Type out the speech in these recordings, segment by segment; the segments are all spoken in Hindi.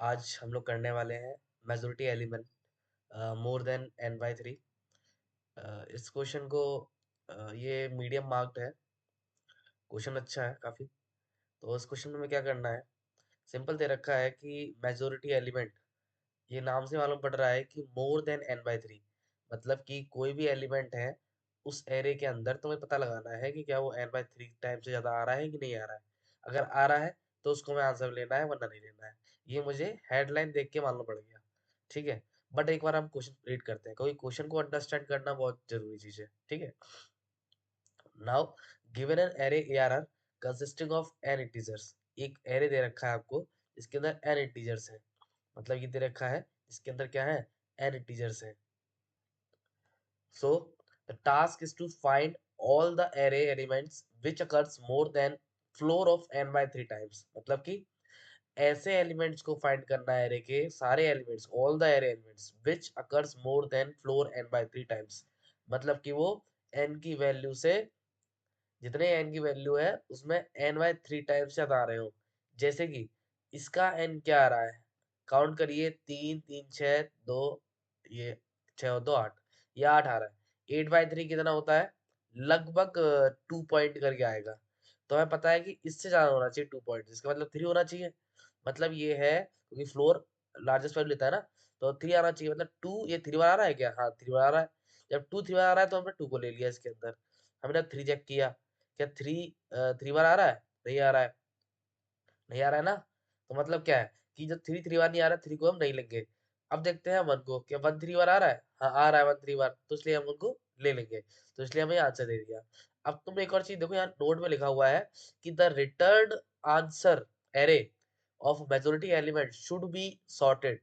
आज हम लोग करने वाले हैं majority element more than n by 3। इस क्वेश्चन को ये मीडियम मार्क्ड है। क्वेश्चन अच्छा है काफी। तो इस क्वेश्चन में हमें क्या करना है, सिंपल दे रखा है कि मेजोरिटी एलिमेंट, ये नाम से मालूम पड़ रहा है कि मोर देन n/3, मतलब कि कोई भी एलिमेंट है उस एरे के अंदर तुम्हें पता लगाना है कि क्या वो n/3 टाइम से ज्यादा आ रहा है कि नहीं आ रहा है। अगर आ रहा है तो उसको मैं आंसर लेना है, वरना नहीं लेना है। ये मुझे हेडलाइन देख के मालूम पड़ गया, ठीक है। बट एक बार हम क्वेश्चन रीड करते हैं, क्योंकि क्वेश्चन को अंडरस्टैंड करना बहुत जरूरी चीज है, ठीक है। Now given an array ARR consisting of n integers, एक एरे दे रखा है आपको, इसके अंदर n इंटीजर्स है। मतलब ये दे रखा है, इसके अंदर क्या है, n इंटीजर्स है। So the task is to find all the array elements which occurs more than floor of n/3 times। मतलब कि ऐसे एलिमेंट्स को फाइंड करना है एरे के, सारे elements, all the array elements which occurs more than floor n/3 times। मतलब कि वो n की वैल्यू से, जितने n की वैल्यू है उसमें n/3 टाइम्स ज्यादा आ रहे हो। जैसे कि इसका n क्या आ रहा है, काउंट करिए, 3 3 6 2, ये 6 और 2 8, ये 8 आ रहा है। 8/3 कितना होता है, लगभग 2 पॉइंट करके आएगा। तो हमें पता है कि इससे ज्यादा होना चाहिए 2 पॉइंट, इसका मतलब 3 होना चाहिए। मतलब ये है, क्योंकि फ्लोर लार्जेस्ट वैल्यू लेता है ना, तो 3 आना चाहिए। मतलब 2, ये 3 बार आ रहा है क्या, हाँ 3 बार आ रहा है। जब 2 3 बार आ रहा है तो हमने 2 को ले लिया इसके अंदर। हमने 3 चेक किया, क्या 3 बार आ रहा है, नहीं आ रहा है, नहीं आ रहा है ना। तो मतलब क्या है कि जब 3 बार नहीं आ रहा है, 3 को हम नहीं लेंगे। अब देखते हैं 1 को, क्या 1 3 बार आ रहा है, हाँ आ रहा है 1 3 बार, तो इसलिए हम उनको ले लेंगे। तो इसलिए हमें आंसर दे दिया। अब तुम एक और चीज देखो, यहाँ नोट में लिखा हुआ है कि the return answer array of majority element should be sorted.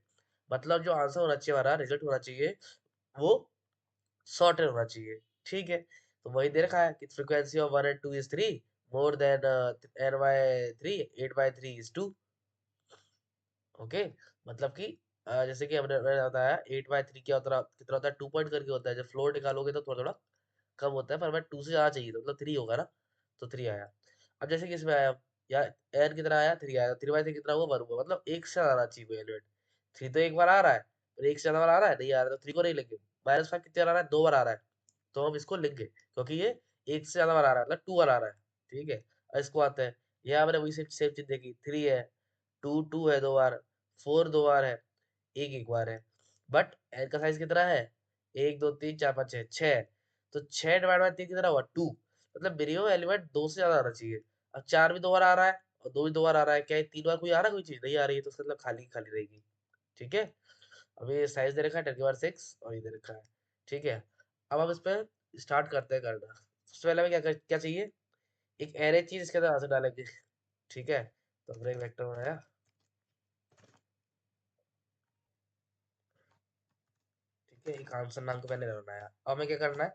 मतलब जो आंसर होना चाहिए, हमारा रिजल्ट होना चाहिए, वो सॉर्टेड होना चाहिए, ठीक है। तो वही दे रखा है कि frequency of 1 and 2 is 3, more than n/3, 8/3 is 2। Okay, मतलब कि जैसे कि मैंने बताया, 8/3 क्या होता है, कितना होता है, 2 पॉइंट करके होता है। जब फ्लोर निकालोगे तो थोड़ा थोड़ा कम होता है, पर हमें 2 से ज्यादा चाहिए, तो मतलब 3 होगा ना। तो 3 आया। अब जैसे कि इसमें आया, या n कितना आया, 3 आया, 3/3 कितना हुआ, 1 हुआ। मतलब एक से ज्यादा आना चाहिए कोई एलिमेंट। 3 तो एक बार आ रहा है, और एक से ज्यादा बार आ रहा है, नहीं आ रहा है, तो 3 को नहीं लेंगे। -5 कितने बार आ रहा है, 2 बार आ रहा है, तो हम इसको लिख गए, क्योंकि ये एक से ज्यादा बार आ रहा है, मतलब 2 बार आ रहा है, ठीक है। और इसको आते हैं, यहाँ मैंने वही सेम चीज देखी, 3 है, 2 2 है 2 बार, 4 2 बार है, एक एक बार है। बट एन का साइज कितना है, 1 2 3 4 5 6 6, तो 6 डिवाइड बाय 3 कितना हुआ, 2। मतलब मिनिमम एलिमेंट 2 से ज्यादा आना चाहिए। अब 4 भी 2 बार आ रहा है, और 2 भी 2 बार आ रहा है, क्या ये 3 बार कोई आ रहा है, कोई चीज नहीं आ रही है, तो उसका मतलब खाली खाली रहेगी, ठीक है। अब ये साइज दे रखा है 10^6, और ये दे रखा है, ठीक है। अब हम इस पे स्टार्ट करते हैं करना। सबसे पहले हमें क्या चाहिए, एक एरे चीज इसके अंदर आंसर डालेंगे, ठीक है। तो हमने एक वेक्टर बनाया, ठीक है, एक आंसर नाम को मैंने बनाया। अब हमें क्या करना है,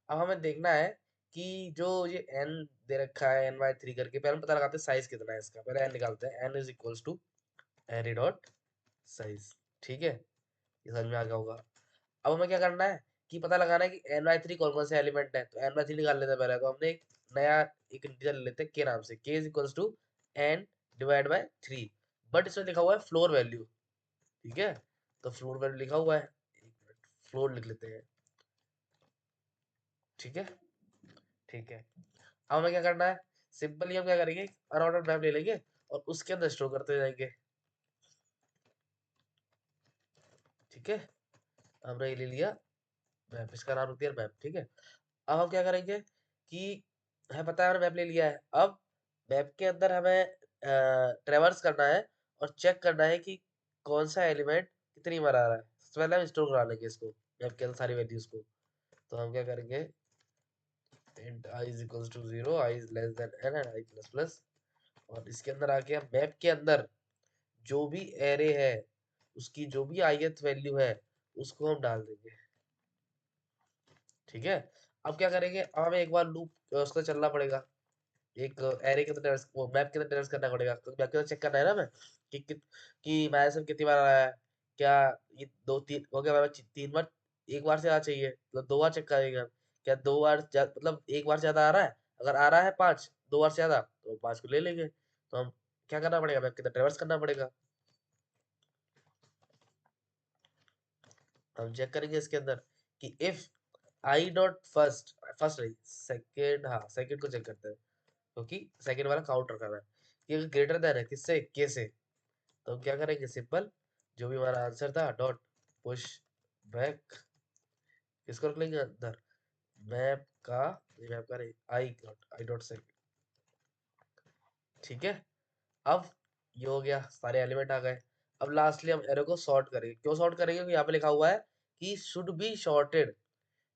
अब हमें देखना है कि जो ये n दे रखा है n/3 करके, पहले हम पता लगाते हैं साइज कितना है इसका। पहले n निकालते हैं, n is equals to array dot size, ठीक है। ये समझ में आ गया होगा। अब हमें क्या करना है कि पता लगाना है कि n/3 कौन कौन से एलिमेंट है। तो n/3 निकाल लेते हैं पहले। तो हमने एक नया एक इंटीजर ले लेते हैं k नाम से, k is equals to n divide by 3। But इसमें लिखा हुआ है फ्लोर वैल्यू, ठीक है। तो फ्लोर वैल्यू लिखा हुआ है, एक मिनट, फ्लोर लिख लेते हैं, ठीक है, ठीक है। अब हमें क्या करना है, सिंपली हम क्या करेंगे, अराउंड मैप ले लेंगे और उसके अंदर स्टोर करते जाएंगे, ठीक है। हमने ये ले लिया मैप, इसका नाम रख दिया मैप, ठीक है। अब हम क्या करेंगे कि है पता है, हमने मैप ले लिया है। अब मैप के अंदर हमें ट्रेवर्स करना है और चेक करना है कि कौन सा एलिमेंट कितनी बार आ रहा है। सबसे पहले हम स्टोर करा लेंगे इसको, मैप के अंदर सारी वैल्यूज को। तो हम क्या करेंगे, int I is equals to 0, I is less than n and I plus plus। और इसके अंदर आके हम मैप के अंदर जो भी एरे है, उसकी जो भी ith वैल्यू है, उसको हम डाल देंगे, ठीक है। अब क्या करेंगे, अब हमें एक बार लूप उसका चलना पड़ेगा, एक एरे के अंदर वो मैप के अंदर ट्रेवर्स करना पड़ेगा, क्योंकि मैप के अंदर चेक करना है ना हमें कि मैसेज कितनी बार आया है। क्या ये 2 3 हो गया, मैं 3 बार, एक बार से आना चाहिए, मतलब 2 बार चेक करेंगे हम। क्या 2 बार मतलब एक बार से ज्यादा आ रहा है, अगर आ रहा है 5, 2 बार से ज्यादा, तो 5 को ले लेंगे। तो हम क्या करना पड़ेगा, मैप के अंदर ट्रेवर्स करना पड़ेगा, हम चेक करेंगे इसके अंदर कि if I dot first, first नहीं सेकेंड, हाँ सेकेंड को चेक करते हैं क्योंकि सेकेंड वाला काउंटर कर रहा है कि अगर ग्रेटर देन है किससे, के से, तो हम क्या करेंगे, सिंपल जो भी हमारा आंसर था डॉट पुश बैक, किसको रख लेंगे अंदर, मैप का, मैप का नहीं, आई डॉट सेकेंड। ठीक है, अब ये हो गया, सारे एलिमेंट आ गए। अब लास्टली हम एरो को सॉर्ट करेंगे। क्यों सॉर्ट करेंगे, क्योंकि यहाँ पे लिखा हुआ है कि शुड बी सॉर्टेड,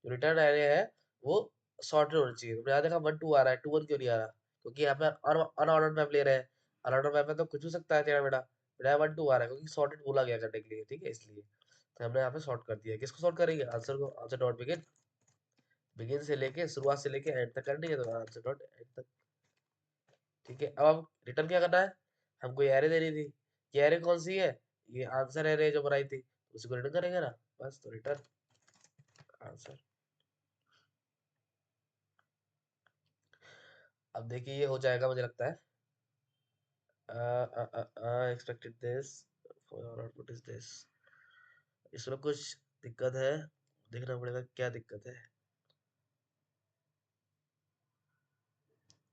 जो रिटर्न एरे है वो सॉर्टेड होना चाहिए। तो यहाँ देखा 1 2 आ रहा है, 2 1 क्यों नहीं आ रहा, क्योंकि यहाँ पे अनऑर्डर्ड मैप ले रहे हैं। अनऑर्डर्ड मैप में तो कुछ हो सकता है तेरा बेटा, मेरा 1 2 आ रहा है क्योंकि सॉर्टेड बोला गया करने के लिए, ठीक है, इसलिए तो हमने यहाँ पे सॉर्ट कर दिया। किसको सॉर्ट करेंगे, आंसर को, आंसर डॉट बिगिन, बिगिन से लेके शुरुआत से लेके एंड तक करनी है, तो आंसर डॉट एंड तक। ठीक है, अब हम रिटर्न क्या करना है, हमको ये एरे देनी थी, ये एरे कौन सी है, ये आंसर एरे जो बनाई थी, उसी को रिटर्न करेंगे ना, बस। तो रिटर्न आंसर। अब देखिए ये हो जाएगा मुझे लगता है। Expected this for output is this, इसमें कुछ दिक्कत है, देखना पड़ेगा क्या दिक्कत है।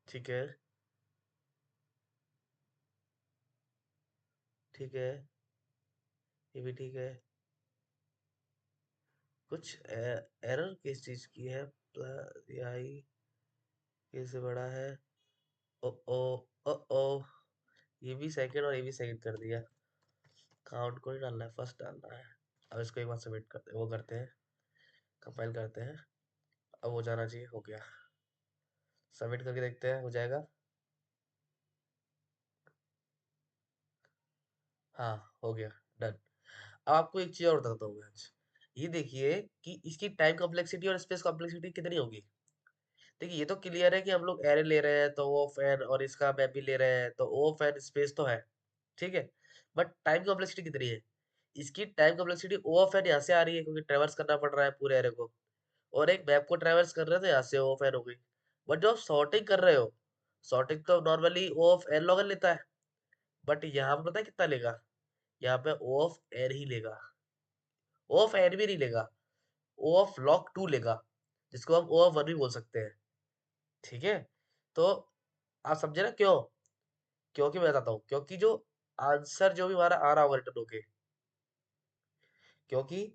ठीक है, ठीक है, ये भी ठीक है। कुछ एरर किस चीज की है, आई कैसे बड़ा है, ओ ओ ओ ओ, ये भी सेकंड और ये भी सेकंड कर दिया, काउंट को नहीं डालना है, फर्स्ट डालना है। अब इसको एक बार सबमिट करते, वो करते हैं, कंपाइल करते हैं। अब हो जाना चाहिए, हो गया, सबमिट करके देखते हैं हो जाएगा। हाँ हो गया, डन। अब आपको एक चीज और बताता हूँ मैं आज, ये देखिए कि इसकी टाइम कॉम्प्लेक्सिटी और स्पेस कॉम्प्लेक्सिटी कितनी होगी। देखिए ये तो क्लियर है कि हम लोग एरे ले रहे हैं तो वो फैन, और इसका मैप भी ले रहे हैं तो वो फैन स्पेस तो है, ठीक है, बट टाइम कॉम्प्लेक्सिटी कितनी है, इसकी टाइम कॉम्प्लेक्सिटी ओ फैन यहाँ से आ रही है क्योंकि ट्रेवर्स करना पड़ रहा है पूरे एरे को, और एक मैप को ट्रेवर्स कर रहे थे यहाँ से ओ फैन हो गई। बट जो आप सॉर्टिंग कर रहे हो, सॉर्टिंग तो normally O of n log n लेता है, बट यहाँ पे पता है कितना लेगा, यहाँ पे ओ ऑफ एन ही लेगा, ओ ऑफ एन भी नहीं लेगा, ओ ऑफ लॉग 2 लेगा, जिसको हम ओ ऑफ 1 भी बोल सकते हैं। ठीक है, तो आप समझे ना क्यों, क्योंकि मैं बताता हूँ, क्योंकि जो आंसर जो भी हमारा आ रहा होगा रिटर्न होके, क्योंकि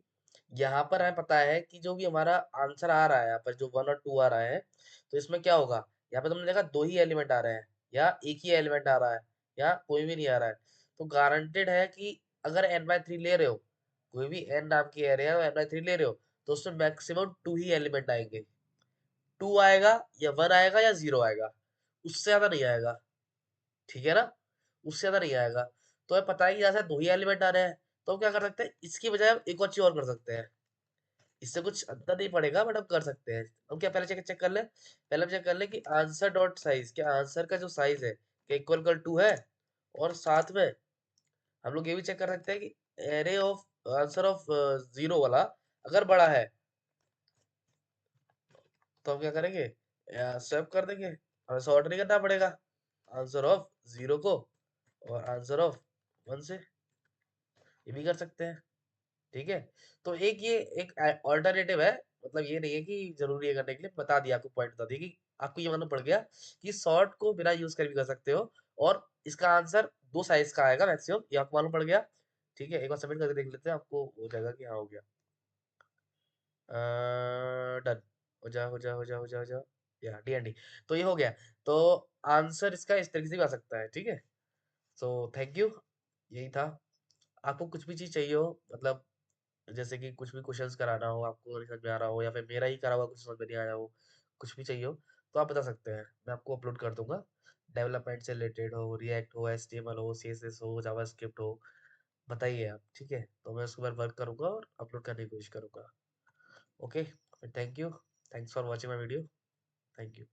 यहाँ पर हमें पता है कि जो भी हमारा आंसर आ रहा है, यहाँ पर जो 1 और 2 आ रहा है, तो इसमें क्या होगा, यहाँ पे तुमने देखा 2 ही एलिमेंट आ रहे हैं, या एक ही एलिमेंट आ रहा है, या कोई भी नहीं आ रहा है, तो गारंटेड है कि अगर n/3 ले रहे हो, कोई भी n नाम की एरे है n/3 ले रहे हो, तो उसमें मैक्सिमम 2 ही एलिमेंट आएंगे, 2 आएगा या 1 आएगा या 0 आएगा, उससे ज्यादा नहीं आएगा। ठीक है ना, उससे ज्यादा नहीं आएगा। तो हमें पता है कि यहाँ से 2 ही एलिमेंट आ रहे हैं, तो हम क्या कर सकते हैं, इसकी बजाय हम एक और चीज और कर सकते हैं, इससे कुछ अंतर नहीं पड़ेगा बट हम कर सकते हैं। हम क्या पहले चेक चेक कर ले, पहले हम चेक कर ले कि आंसर डॉट साइज, क्या आंसर का जो साइज है क्या इक्वल 2 है, और साथ में हम लोग ये भी चेक कर सकते हैं कि एरे ऑफ आंसर ऑफ 0 वाला अगर बड़ा है, तो हम क्या करेंगे, स्वैप कर देंगे, हमें सॉर्ट नहीं करना पड़ेगा आंसर ऑफ 0 को और आंसर ऑफ 1 से, ये भी कर सकते हैं। ठीक है, तो एक ये एक ऑल्टरनेटिव है, मतलब ये नहीं है कि जरूरी है करने के लिए, बता दिया आपको, पॉइंट बता दिया कि आपको ये मालूम पड़ गया कि शॉर्ट को बिना यूज कर भी कर सकते हो, और इसका आंसर 2 साइज का आएगा मैक्सिमम, ये आपको मालूम पड़ गया। ठीक है, एक बार सबमिट करके देख लेते हैं, आपको हो जाएगा कि हाँ हो गया, डन, हो जा, या डी, तो ये हो गया। तो आंसर इसका इस तरीके से भी आ सकता है, ठीक है। सो थैंक यू, यही था। आपको कुछ भी चीज चाहिए हो, मतलब जैसे कि कुछ भी क्वेश्चंस कराना हो, आपको नहीं समझ में आ रहा हो, या फिर मेरा ही करा हुआ कुछ समझ में नहीं आया हो, कुछ भी चाहिए हो, तो आप बता सकते हैं, मैं आपको अपलोड कर दूंगा। डेवलपमेंट से रिलेटेड हो, रिएक्ट हो, एचटीएमएल हो, सीएसएस हो, जावास्क्रिप्ट हो, बताइए आप, ठीक है, तो मैं उसके ऊपर वर्क करूंगा और अपलोड करने की कोशिश करूंगा। Okay, thank you, thanks for watching my video, thank you.